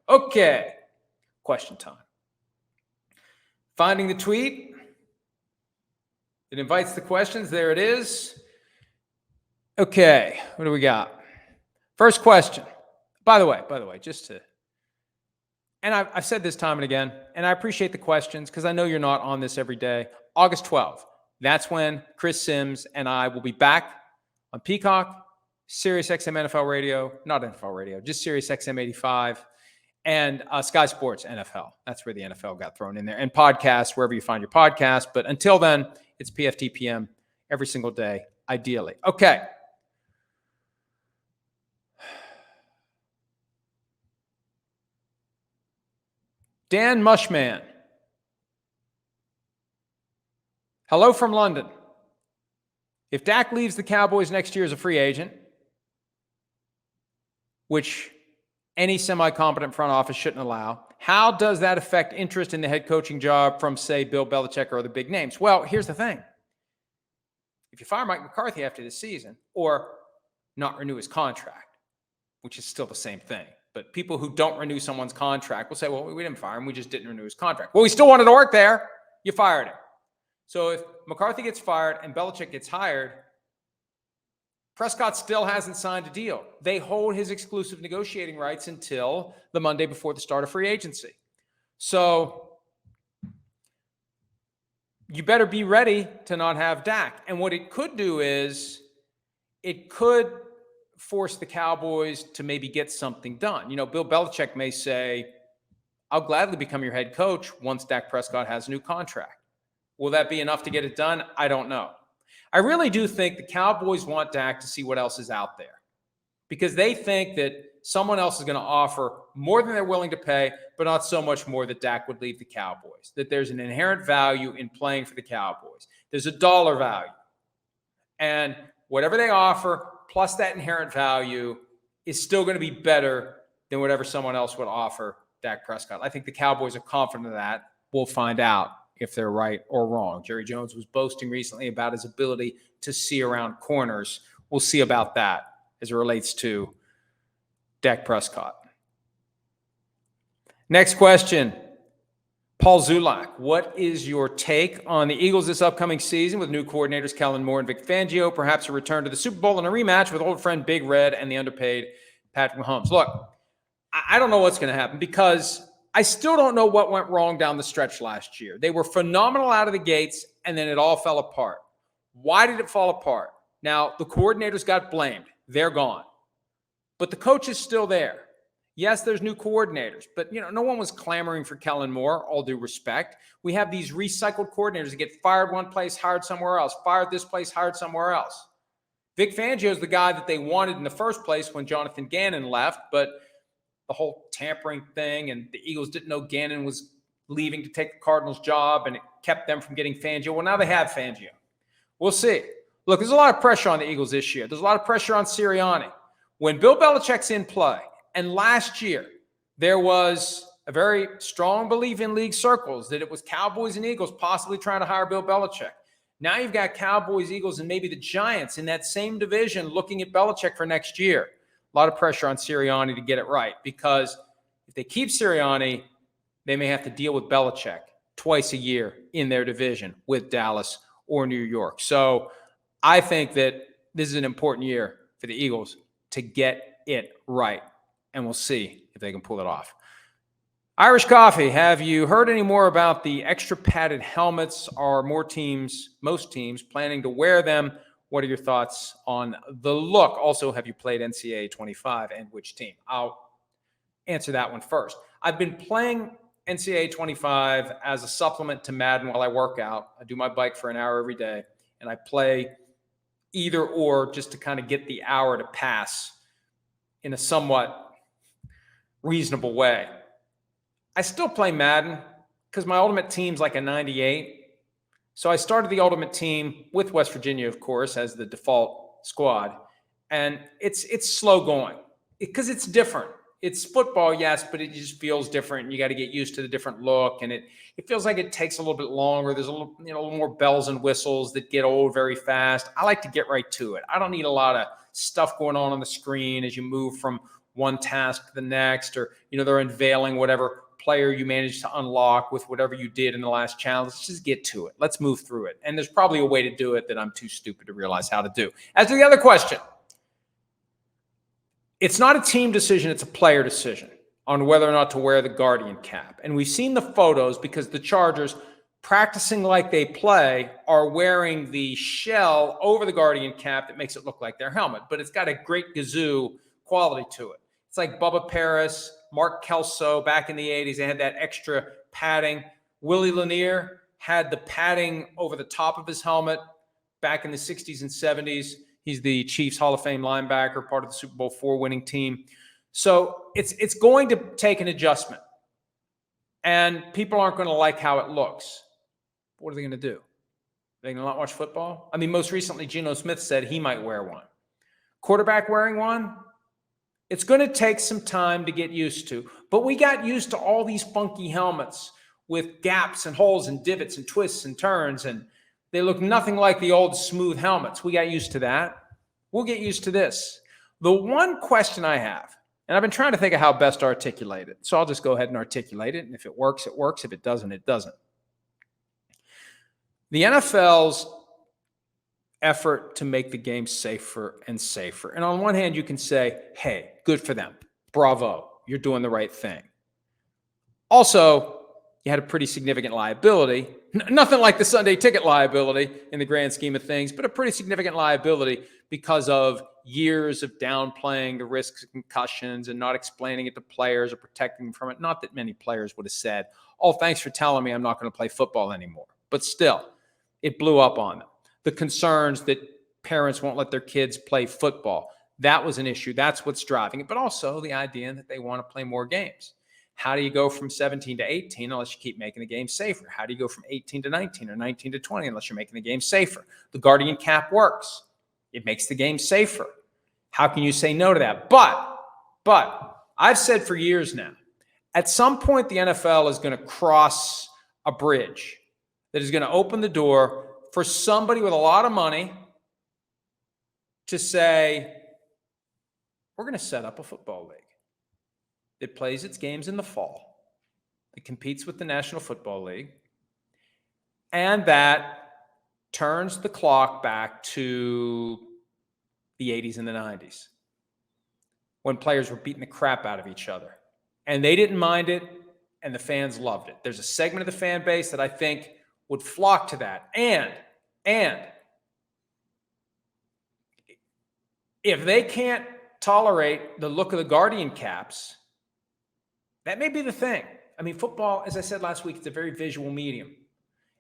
Okay, question time. Finding the tweet. It invites the questions. There it is. Okay, what do we got? First question. By the way, and I've said this time and again, and I appreciate the questions because I know you're not on this every day. August 12th, that's when Chris Sims and I will be back on Peacock, Sirius XM NFL Radio, not NFL Radio, just Sirius XM 85, and Sky Sports NFL. That's where the NFL got thrown in there. And podcasts, wherever you find your podcast. But until then, it's PFT PM every single day, ideally. Okay. Dan Mushman. Hello from London. If Dak leaves the Cowboys next year as a free agent, which any semi-competent front office shouldn't allow, how does that affect interest in the head coaching job from, say, Bill Belichick or other big names? Well, here's the thing. If you fire Mike McCarthy after this season or not renew his contract, which is still the same thing, but people who don't renew someone's contract will say, well, we didn't fire him. We just didn't renew his contract. Well, he still wanted to work there. You fired him. So if McCarthy gets fired and Belichick gets hired, Prescott still hasn't signed a deal. They hold his exclusive negotiating rights until the Monday before the start of free agency. So you better be ready to not have Dak. And what it could do is it could force the Cowboys to maybe get something done. You know, Bill Belichick may say, I'll gladly become your head coach once Dak Prescott has a new contract. Will that be enough to get it done? I don't know. I really do think the Cowboys want Dak to see what else is out there because they think that someone else is going to offer more than they're willing to pay, but not so much more that Dak would leave the Cowboys, that there's an inherent value in playing for the Cowboys. There's a dollar value. And whatever they offer, plus that inherent value, is still going to be better than whatever someone else would offer Dak Prescott. I think the Cowboys are confident of that. We'll find out if they're right or wrong. Jerry Jones was boasting recently about his ability to see around corners. We'll see about that as it relates to Dak Prescott. Next question. Paul Zulak, what is your take on the Eagles this upcoming season with new coordinators Kellen Moore and Vic Fangio, perhaps a return to the Super Bowl and a rematch with old friend Big Red and the underpaid Patrick Mahomes? Look, I don't know what's going to happen because I still don't know what went wrong down the stretch last year. They were phenomenal out of the gates, and then it all fell apart. Why did it fall apart? Now, the coordinators got blamed. They're gone. But the coach is still there. Yes, there's new coordinators, but no one was clamoring for Kellen Moore, all due respect. We have these recycled coordinators that get fired one place, hired somewhere else, fired this place, hired somewhere else. Vic Fangio is the guy that they wanted in the first place when Jonathan Gannon left, but the whole tampering thing and the Eagles didn't know Gannon was leaving to take the Cardinals' job, and it kept them from getting Fangio. Well, now they have Fangio. We'll see. Look, there's a lot of pressure on the Eagles this year. There's a lot of pressure on Sirianni. When Bill Belichick's in play, and last year there was a very strong belief in league circles that it was Cowboys and Eagles possibly trying to hire Bill Belichick. Now you've got Cowboys, Eagles, and maybe the Giants in that same division looking at Belichick for next year. A lot of pressure on Sirianni to get it right because if they keep Sirianni, they may have to deal with Belichick twice a year in their division with Dallas or New York. So I think that this is an important year for the Eagles to get it right, and we'll see if they can pull it off. Irish Coffee, have you heard any more about the extra padded helmets? Are most teams planning to wear them? What are your thoughts on the look? Also, have you played NCAA 25 and which team? I'll answer that one first. I've been playing NCAA 25 as a supplement to Madden while I work out. I do my bike for an hour every day, and I play either or just to kind of get the hour to pass in a somewhat reasonable way. I still play Madden because my ultimate team's like a 98. So I started the ultimate team with West Virginia, of course, as the default squad. And it's slow going because it's different. It's football, yes, but it just feels different. You got to get used to the different look, and it feels like it takes a little bit longer. There's a little more bells and whistles that get old very fast. I like to get right to it. I don't need a lot of stuff going on the screen as you move from one task to the next, or, they're unveiling whatever player you managed to unlock with whatever you did in the last challenge. Let's just get to it. Let's move through it. And there's probably a way to do it that I'm too stupid to realize how to do. As to the other question, it's not a team decision, it's a player decision on whether or not to wear the Guardian cap. And we've seen the photos because the Chargers, practicing like they play, are wearing the shell over the Guardian cap that makes it look like their helmet. But it's got a great gazoo quality to it. It's like Bubba Paris, Mark Kelso back in the 80s. They had that extra padding. Willie Lanier had the padding over the top of his helmet back in the 60s and 70s. He's the Chiefs Hall of Fame linebacker, part of the Super Bowl IV winning team. So it's going to take an adjustment. And people aren't going to like how it looks. What are they going to do? Are they going to not watch football? I mean, most recently, Geno Smith said he might wear one. Quarterback wearing one? It's going to take some time to get used to. But we got used to all these funky helmets with gaps and holes and divots and twists and turns, and they look nothing like the old smooth helmets. We got used to that. We'll get used to this. The one question I have, and I've been trying to think of how best to articulate it, so I'll just go ahead and articulate it, and if it works, it works. If it doesn't, it doesn't. The NFL's effort to make the game safer and safer. And on one hand, you can say, hey, good for them. Bravo. You're doing the right thing. Also, you had a pretty significant liability. Nothing like the Sunday ticket liability in the grand scheme of things, but a pretty significant liability because of years of downplaying the risks of concussions and not explaining it to players or protecting them from it. Not that many players would have said, oh, thanks for telling me I'm not going to play football anymore. But still, it blew up on them. The concerns that parents won't let their kids play football, that was an issue. That's what's driving it. But also the idea that they want to play more games. How do you go from 17 to 18 unless you keep making the game safer? How do you go from 18 to 19 or 19 to 20 unless you're making the game safer? The Guardian cap works. It makes the game safer. How can you say no to that? But I've said for years now, at some point the NFL is going to cross a bridge that is going to open the door for somebody with a lot of money to say, we're going to set up a football league that plays its games in the fall, that competes with the National Football League, and that turns the clock back to the 80s and the 90s when players were beating the crap out of each other. And they didn't mind it, and the fans loved it. There's a segment of the fan base that I think would flock to that. And if they can't tolerate the look of the Guardian caps, that may be the thing. I mean, football, as I said last week, it's a very visual medium.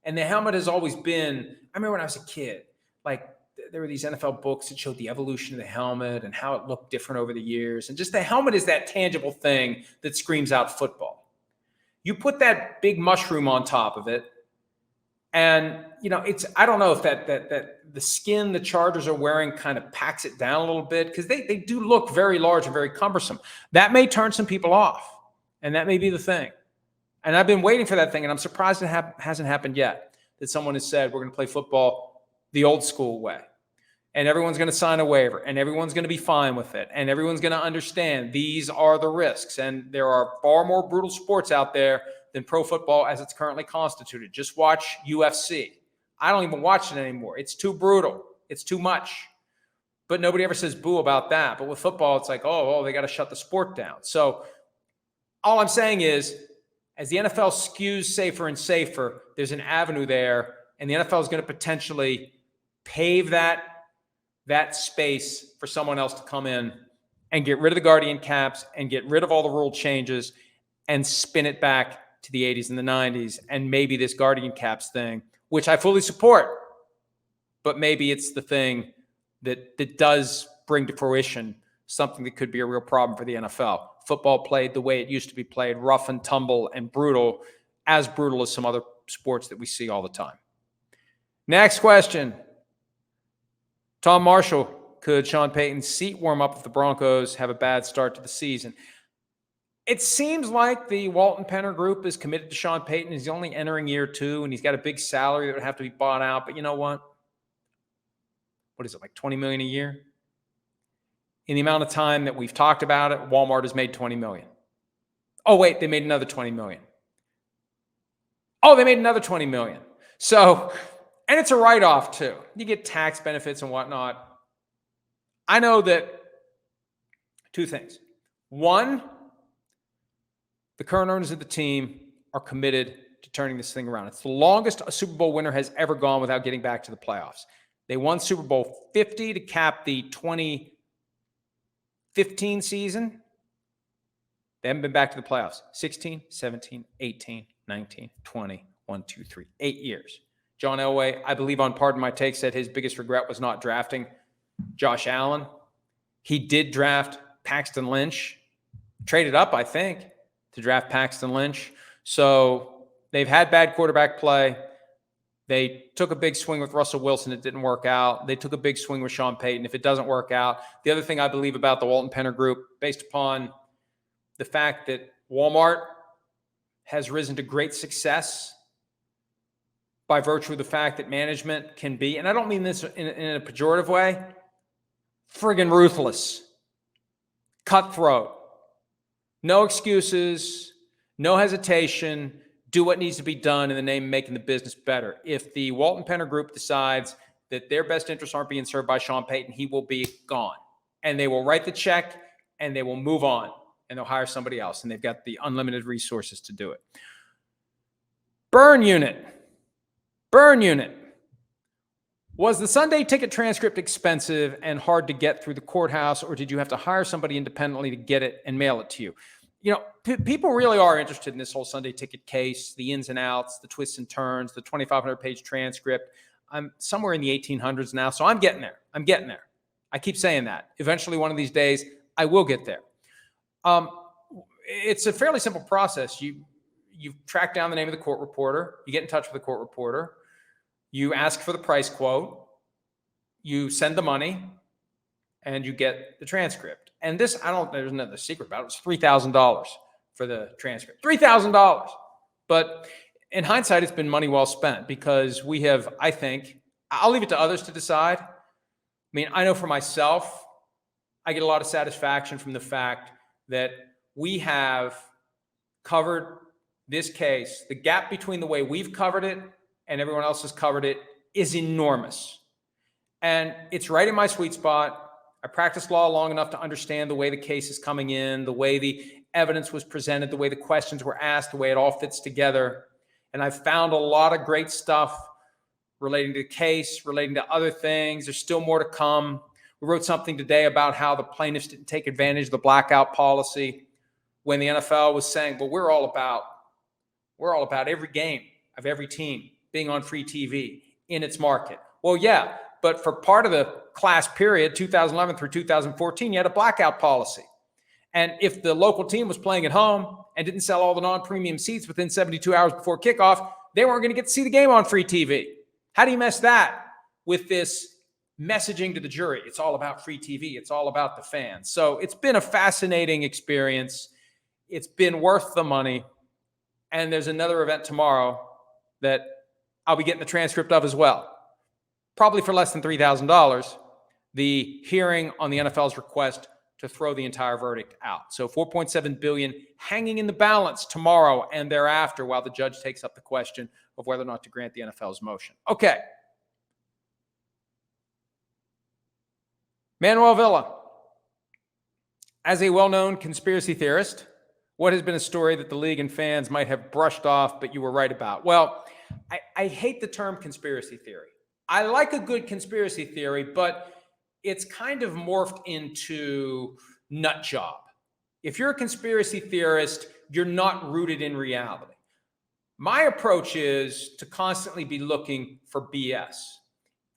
And the helmet has always been, I remember when I was a kid, like there were these NFL books that showed the evolution of the helmet and how it looked different over the years. And just the helmet is that tangible thing that screams out football. You put that big mushroom on top of it, and, it's, I don't know if that the skin the Chargers are wearing kind of packs it down a little bit because they do look very large and very cumbersome. That may turn some people off, and that may be the thing. And I've been waiting for that thing, and I'm surprised it hasn't happened yet, that someone has said we're going to play football the old school way. And everyone's going to sign a waiver, and everyone's going to be fine with it, and everyone's going to understand these are the risks. And there are far more brutal sports out there than pro football as it's currently constituted. Just watch UFC. I don't even watch it anymore. It's too brutal. It's too much. But nobody ever says boo about that. But with football, it's like, oh, they got to shut the sport down. So all I'm saying is, as the NFL skews safer and safer, there's an avenue there, and the NFL is going to potentially pave that space for someone else to come in and get rid of the Guardian caps and get rid of all the rule changes and spin it back to the 80s and the 90s, and maybe this Guardian caps thing, which I fully support, but maybe it's the thing that does bring to fruition something that could be a real problem for the NFL. Football played the way it used to be played, rough and tumble and brutal as some other sports that we see all the time. Next question. Tom Marshall, could Sean Payton's seat warm up if the Broncos have a bad start to the season? It seems like the Walton Penner Group is committed to Sean Payton. He's only entering year 2, and he's got a big salary that would have to be bought out. But you know what? What is it, like $20 million a year? in the amount of time that we've talked about it, Walmart has made $20 million. Oh, wait, they made another $20 million. Oh, they made another $20 million. So, and it's a write-off too. You get tax benefits and whatnot. I know that two things. One, the current owners of the team are committed to turning this thing around. It's the longest a Super Bowl winner has ever gone without getting back to the playoffs. They won Super Bowl 50 to cap the 2015 season. They haven't been back to the playoffs. 16, 17, 18, 19, 20, 1, 2, 3, 8 years. John Elway, I believe on Pardon My Take, said his biggest regret was not drafting Josh Allen. He did draft Paxton Lynch, traded up, I think, to draft Paxton Lynch. So they've had bad quarterback play. They took a big swing with Russell Wilson. It didn't work out. They took a big swing with Sean Payton. If it doesn't work out, the other thing I believe about the Walton Penner Group, based upon the fact that Walmart has risen to great success by virtue of the fact that management can be, and I don't mean this in a pejorative way, friggin' ruthless, cutthroat, no excuses, no hesitation, do what needs to be done in the name of making the business better. If the Walton Penner Group decides that their best interests aren't being served by Sean Payton, he will be gone. And they will write the check and they will move on and they'll hire somebody else. And they've got the unlimited resources to do it. Burn unit. Was the Sunday ticket transcript expensive and hard to get through the courthouse, or did you have to hire somebody independently to get it and mail it to you? You know, people really are interested in this whole Sunday ticket case, the ins and outs, the twists and turns, the 2,500-page transcript. I'm somewhere in the 1800s now, so I'm getting there. I keep saying that. Eventually, one of these days, I will get there. It's a fairly simple process. You track down the name of the court reporter. You get in touch with the court reporter. You ask for the price quote. You send the money, and you get the transcript. And this, there's another secret about it. It's $3,000 for the transcript. $3,000. But in hindsight, it's been money well spent because we have, I think, I'll leave it to others to decide. I mean, I know for myself, I get a lot of satisfaction from the fact that we have covered this case. The gap between the way we've covered it and everyone else has covered it is enormous. And it's right in my sweet spot. I practiced law long enough to understand the way the case is coming in, the way the evidence was presented, the way the questions were asked, the way it all fits together. And I've found a lot of great stuff relating to the case, relating to other things. There's still more to come. We wrote something today about how the plaintiffs didn't take advantage of the blackout policy when the NFL was saying, well, we're all about every game of every team being on free TV in its market. Well, yeah, but for part of the class period, 2011 through 2014, you had a blackout policy. And if the local team was playing at home and didn't sell all the non-premium seats within 72 hours before kickoff, they weren't going to get to see the game on free TV. How do you mess that with this messaging to the jury? It's all about free TV. It's all about the fans. So it's been a fascinating experience. It's been worth the money. And there's another event tomorrow that I'll be getting the transcript of as well. Probably for less than $3,000, the hearing on the NFL's request to throw the entire verdict out. So $4.7 billion hanging in the balance tomorrow and thereafter while the judge takes up the question of whether or not to grant the NFL's motion. Okay. Manuel Villa. As a well-known conspiracy theorist, what has been a story that the league and fans might have brushed off, but you were right about? Well, I hate the term conspiracy theory. I like a good conspiracy theory, but it's kind of morphed into nut job. If you're a conspiracy theorist, you're not rooted in reality. My approach is to constantly be looking for BS.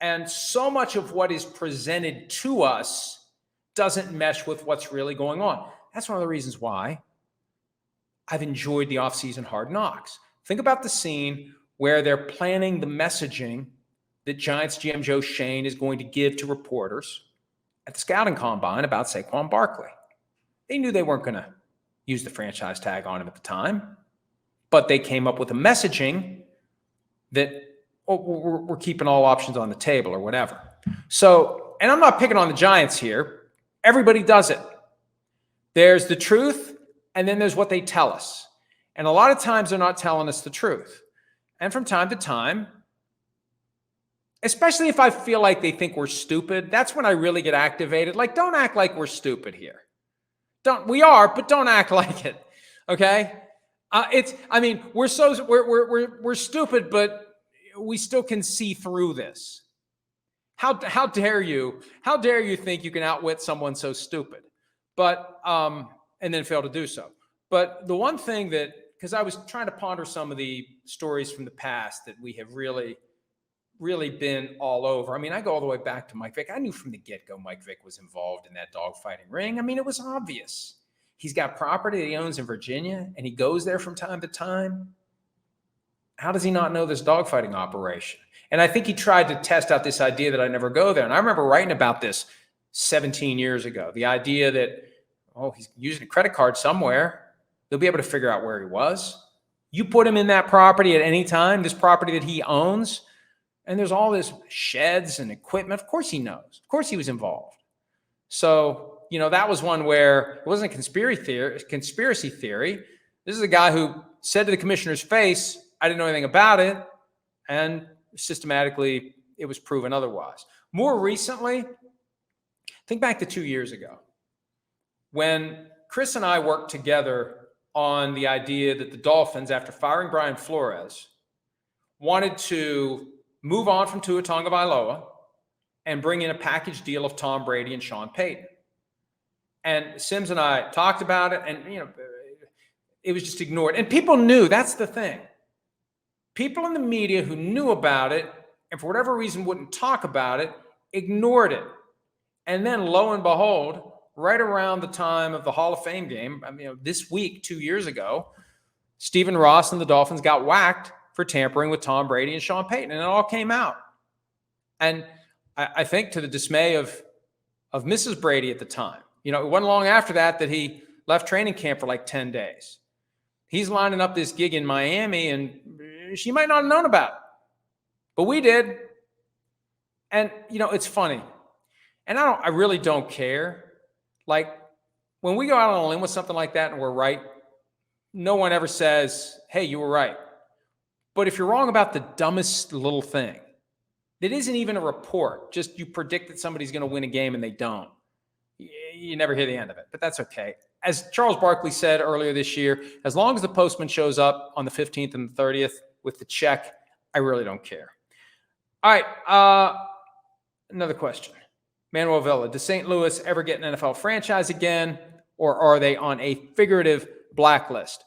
And so much of what is presented to us doesn't mesh with what's really going on. That's one of the reasons why I've enjoyed the offseason Hard Knocks. Think about the scene where they're planning the messaging that Giants GM Joe Schoen is going to give to reporters at the scouting combine about Saquon Barkley. They knew they weren't going to use the franchise tag on him at the time, but they came up with a messaging that we're keeping all options on the table or whatever. So, and I'm not picking on the Giants here. Everybody does it. There's the truth, and then there's what they tell us. And a lot of times they're not telling us the truth. And from time to time, especially if I feel like they think we're stupid, that's when I really get activated. Like, don't act like we're stupid here. We are, but don't act like it. Okay? We're stupid, but we still can see through this. How dare you think you can outwit someone so stupid? But and then fail to do so. But the one thing that, because I was trying to ponder some of the stories from the past that we have really been all over. I mean, I go all the way back to Mike Vick. I knew from the get-go Mike Vick was involved in that dogfighting ring. I mean, it was obvious. He's got property that he owns in Virginia, and he goes there from time to time. How does he not know this dogfighting operation? And I think he tried to test out this idea that I never go there. And I remember writing about this 17 years ago. The idea that, he's using a credit card somewhere. They'll be able to figure out where he was. You put him in that property at any time, this property that he owns, and there's all this sheds and equipment. Of course he knows. Of course he was involved. So, that was one where it wasn't a conspiracy theory. This is a guy who said to the commissioner's face, I didn't know anything about it. And systematically, it was proven otherwise. More recently, think back to 2 years ago when Chris and I worked together on the idea that the Dolphins, after firing Brian Flores, wanted to move on from Tua Tagovailoa and bring in a package deal of Tom Brady and Sean Payton. And Sims and I talked about it, and it was just ignored. And people knew. That's the thing. People in the media who knew about it and for whatever reason wouldn't talk about it, ignored it. And then lo and behold, right around the time of the Hall of Fame game, this week, 2 years ago, Stephen Ross and the Dolphins got whacked for tampering with Tom Brady and Sean Payton, and it all came out. And I think to the dismay of Mrs. Brady at the time, it wasn't long after that he left training camp for like 10 days. He's lining up this gig in Miami, and she might not have known about it, but we did. And, it's funny. And I really don't care. Like, when we go out on a limb with something like that and we're right, no one ever says, hey, you were right. But if you're wrong about the dumbest little thing, that isn't even a report, just you predict that somebody's going to win a game and they don't, you never hear the end of it. But that's okay. As Charles Barkley said earlier this year, as long as the postman shows up on the 15th and the 30th with the check, I really don't care. All right, another question. Manuel Villa, does St. Louis ever get an NFL franchise again, or are they on a figurative blacklist?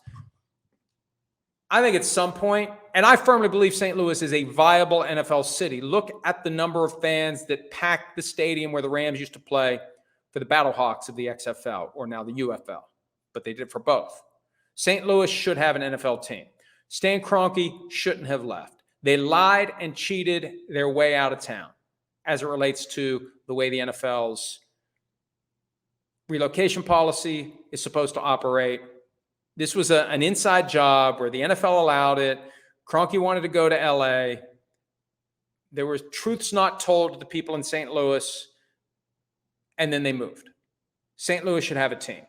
I think at some point, and I firmly believe St. Louis is a viable NFL city. Look at the number of fans that packed the stadium where the Rams used to play for the Battlehawks of the XFL, or now the UFL, but they did it for both. St. Louis should have an NFL team. Stan Kroenke shouldn't have left. They lied and cheated their way out of town as it relates to the way the NFL's relocation policy is supposed to operate. This was an inside job where the NFL allowed it. Kroenke wanted to go to LA. There were truths not told to the people in St. Louis, and then they moved. St. Louis should have a team.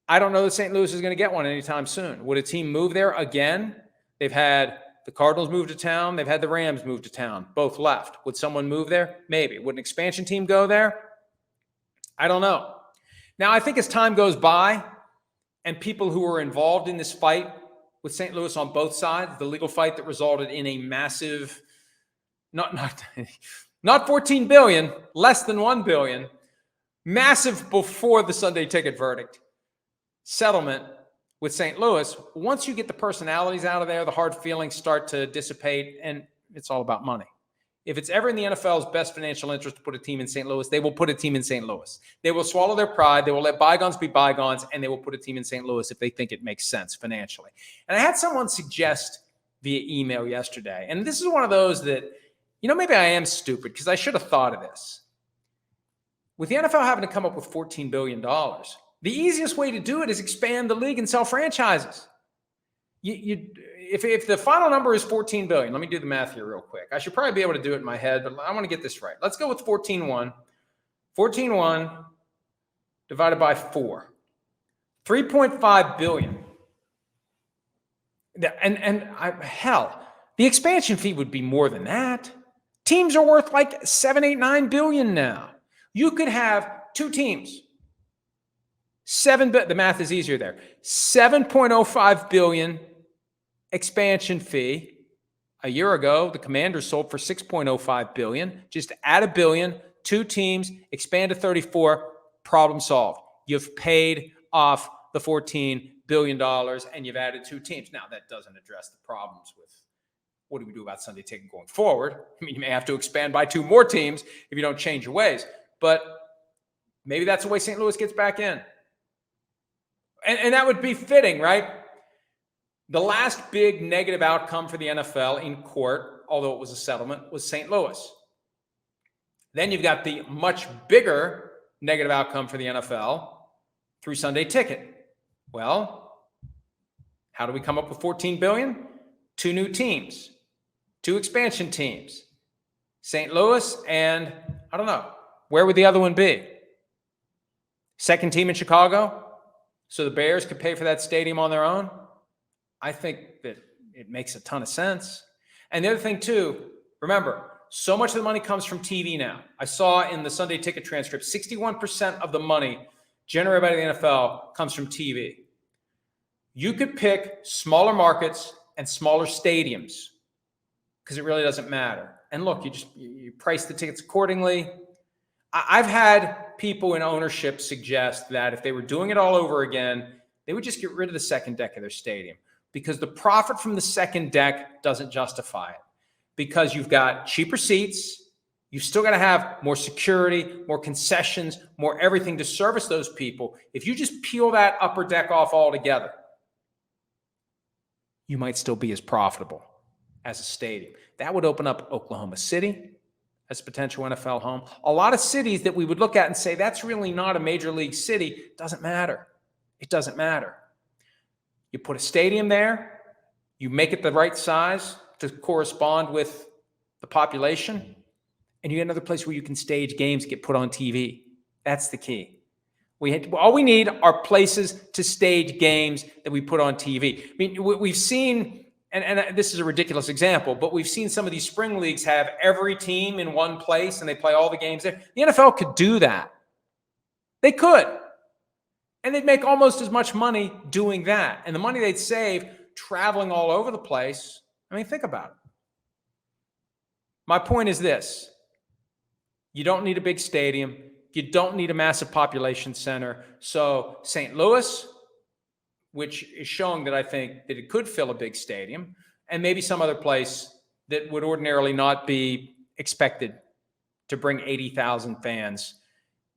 I don't know that St. Louis is going to get one anytime soon. Would a team move there again? They've had the Cardinals move to town. They've had the Rams move to town. Both left. Would someone move there? Maybe. Would an expansion team go there? I don't know. Now, I think as time goes by and people who were involved in this fight with St. Louis on both sides, the legal fight that resulted in a massive, not 14 billion, less than 1 billion, massive before the Sunday ticket verdict settlement with St. Louis. Once you get the personalities out of there, the hard feelings start to dissipate, and it's all about money. If it's ever in the NFL's best financial interest to put a team in St. Louis, they will put a team in St. Louis. They will swallow their pride. They will let bygones be bygones, and they will put a team in St. Louis if they think it makes sense financially. And I had someone suggest via email yesterday, and this is one of those that, maybe I am stupid because I should have thought of this. With the NFL having to come up with $14 billion, the easiest way to do it is expand the league and sell franchises. If the final number is 14 billion, let me do the math here real quick. I should probably be able to do it in my head, but I want to get this right. Let's go with 14-1. 14-1 divided by 4. $3.5 billion. Hell, the expansion fee would be more than that. Teams are worth like $7, $8, $9 billion now. You could have 2 teams. The math is easier there. $7.05 billion expansion fee. A year ago, the Commanders sold for $6.05 billion. Just add $1 billion, 2 teams, expand to 34, problem solved. You've paid off the $14 billion and you've added 2 teams. Now, that doesn't address the problems with what do we do about Sunday Ticket going forward. I mean, you may have to expand by 2 more teams if you don't change your ways. But maybe that's the way St. Louis gets back in. And that would be fitting, right? The last big negative outcome for the NFL in court, although it was a settlement, was St. Louis. Then you've got the much bigger negative outcome for the NFL through Sunday Ticket. Well, how do we come up with $14 billion? 2 new teams, 2 expansion teams. St. Louis and, I don't know, where would the other one be? Second team in Chicago? So the Bears could pay for that stadium on their own? I think that it makes a ton of sense. And the other thing, too, remember, so much of the money comes from TV now. I saw in the Sunday Ticket transcript, 61% of the money generated by the NFL comes from TV. You could pick smaller markets and smaller stadiums because it really doesn't matter. And look, you price the tickets accordingly. I've had people in ownership suggest that if they were doing it all over again, they would just get rid of the second deck of their stadium because the profit from the second deck doesn't justify it. Because you've got cheaper seats, you've still got to have more security, more concessions, more everything to service those people. If you just peel that upper deck off altogether, you might still be as profitable as a stadium. That would open up Oklahoma City as a potential NFL home. A lot of cities that we would look at and say, that's really not a major league city. Doesn't matter. It doesn't matter. You put a stadium there, you make it the right size to correspond with the population, and you get another place where you can stage games, get put on TV. That's the key. All we need are places to stage games that we put on TV. I mean, we've seen, and this is a ridiculous example, but we've seen some of these spring leagues have every team in one place and they play all the games there. The NFL could do that. They could. And they'd make almost as much money doing that. And the money they'd save traveling all over the place, I mean, think about it. My point is this. You don't need a big stadium. You don't need a massive population center. So St. Louis, which is showing that I think that it could fill a big stadium, and maybe some other place that would ordinarily not be expected to bring 80,000 fans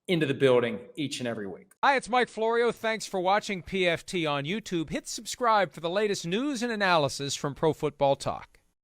into the building each and every week. Hi, it's Mike Florio. Thanks for watching PFT on YouTube. Hit subscribe for the latest news and analysis from Pro Football Talk.